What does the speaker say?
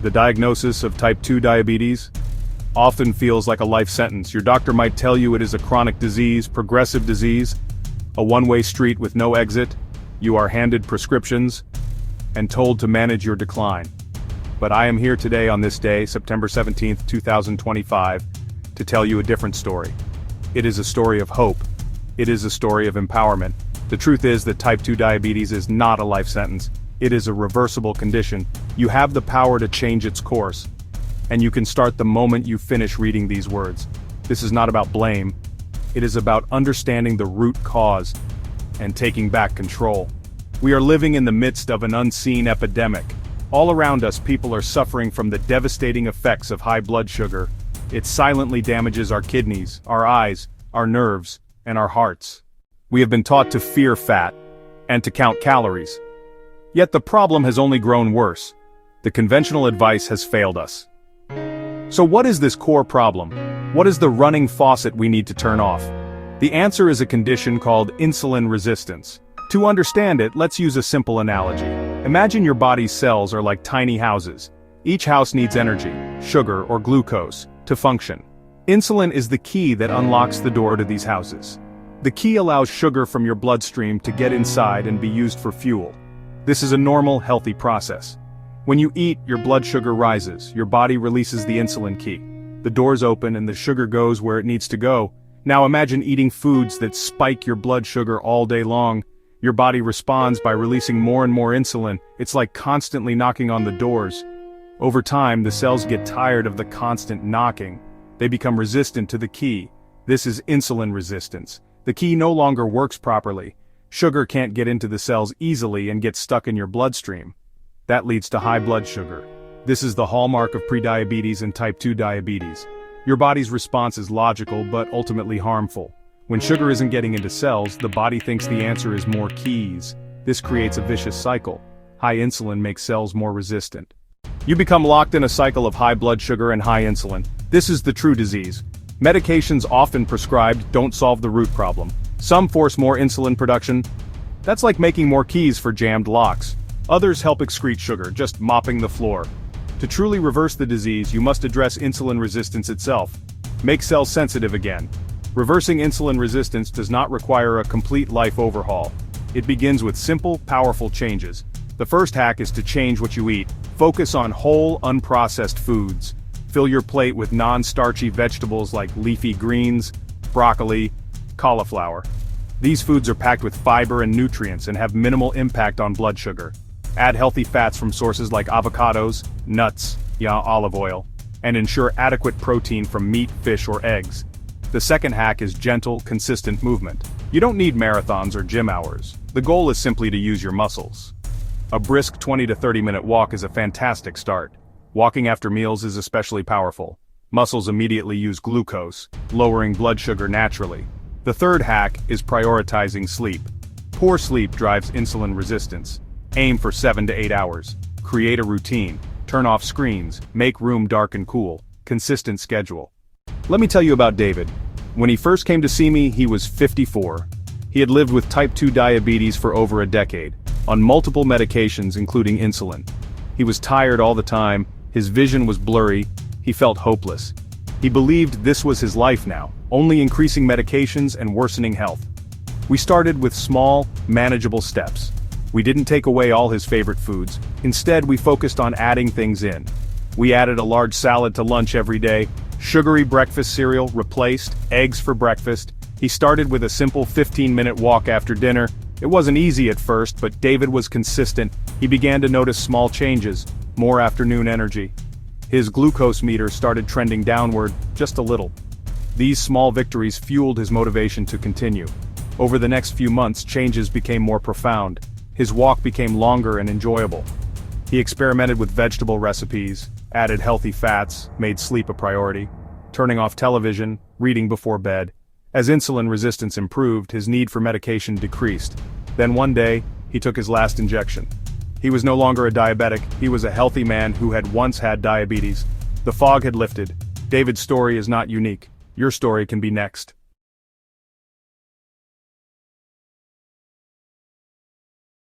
The diagnosis of type 2 diabetes often feels like a life sentence. Your doctor might tell you it is a chronic disease, progressive disease, a one-way street with no exit. You are handed prescriptions and told to manage your decline. But I am here today on this day, September 17th, 2025, to tell you a different story. It is a story of hope. It is a story of empowerment. The truth is that type 2 diabetes is not a life sentence. It is a reversible condition. You have the power to change its course. And you can start the moment you finish reading these words. This is not about blame. It is about understanding the root cause and taking back control. We are living in the midst of an unseen epidemic. All around us, people are suffering from the devastating effects of high blood sugar. It silently damages our kidneys, our eyes, our nerves, and our hearts. We have been taught to fear fat and to count calories. Yet the problem has only grown worse. The conventional advice has failed us. So what is this core problem? What is the running faucet we need to turn off? The answer is a condition called insulin resistance. To understand it, let's use a simple analogy. Imagine your body's cells are like tiny houses. Each house needs energy, sugar or glucose, to function. Insulin is the key that unlocks the door to these houses. The key allows sugar from your bloodstream to get inside and be used for fuel. This is a normal, healthy process. When you eat, your blood sugar rises, your body releases the insulin key. The doors open and the sugar goes where it needs to go. Now imagine eating foods that spike your blood sugar all day long. Your body responds by releasing more and more insulin. It's like constantly knocking on the doors. Over time, the cells get tired of the constant knocking. They become resistant to the key. This is insulin resistance. The key no longer works properly. Sugar can't get into the cells easily and gets stuck in your bloodstream. That leads to high blood sugar. This is the hallmark of prediabetes and type 2 diabetes. Your body's response is logical but ultimately harmful. When sugar isn't getting into cells, the body thinks the answer is more keys. This creates a vicious cycle. High insulin makes cells more resistant. You become locked in a cycle of high blood sugar and high insulin. This is the true disease. Medications often prescribed don't solve the root problem. Some force more insulin production. That's like making more keys for jammed locks. Others help excrete sugar, just mopping the floor. To truly reverse the disease, you must address insulin resistance itself. Make cells sensitive again. Reversing insulin resistance does not require a complete life overhaul. It begins with simple, powerful changes. The first hack is to change what you eat. Focus on whole, unprocessed foods. Fill your plate with non-starchy vegetables like leafy greens, broccoli, cauliflower. These foods are packed with fiber and nutrients and have minimal impact on blood sugar. Add healthy fats from sources like avocados, nuts, olive oil, and ensure adequate protein from meat, fish, or eggs. The second hack is gentle, consistent movement. You don't need marathons or gym hours. The goal is simply to use your muscles. A brisk 20 to 30-minute walk is a fantastic start. Walking after meals is especially powerful. Muscles immediately use glucose, lowering blood sugar naturally. The third hack is prioritizing sleep. Poor sleep drives insulin resistance. Aim for 7 to 8 hours. Create a routine. Turn off screens. Make room dark and cool. Consistent schedule. Let me tell you about David. When he first came to see me, he was 54. He had lived with type 2 diabetes for over a decade, on multiple medications including insulin. He was tired all the time, his vision was blurry, he felt hopeless. He believed this was his life now, only increasing medications and worsening health. We started with small, manageable steps. We didn't take away all his favorite foods. Instead, we focused on adding things in. We added a large salad to lunch every day, sugary breakfast cereal replaced, eggs for breakfast. He started with a simple 15-minute walk after dinner. It wasn't easy at first, but David was consistent. He began to notice small changes, more afternoon energy. His glucose meter started trending downward, just a little. These small victories fueled his motivation to continue. Over the next few months, changes became more profound. His walk became longer and enjoyable. He experimented with vegetable recipes, added healthy fats, made sleep a priority, turning off television, reading before bed. As insulin resistance improved, his need for medication decreased. Then one day, he took his last injection. He was no longer a diabetic, he was a healthy man who had once had diabetes. The fog had lifted. David's story is not unique. Your story can be next.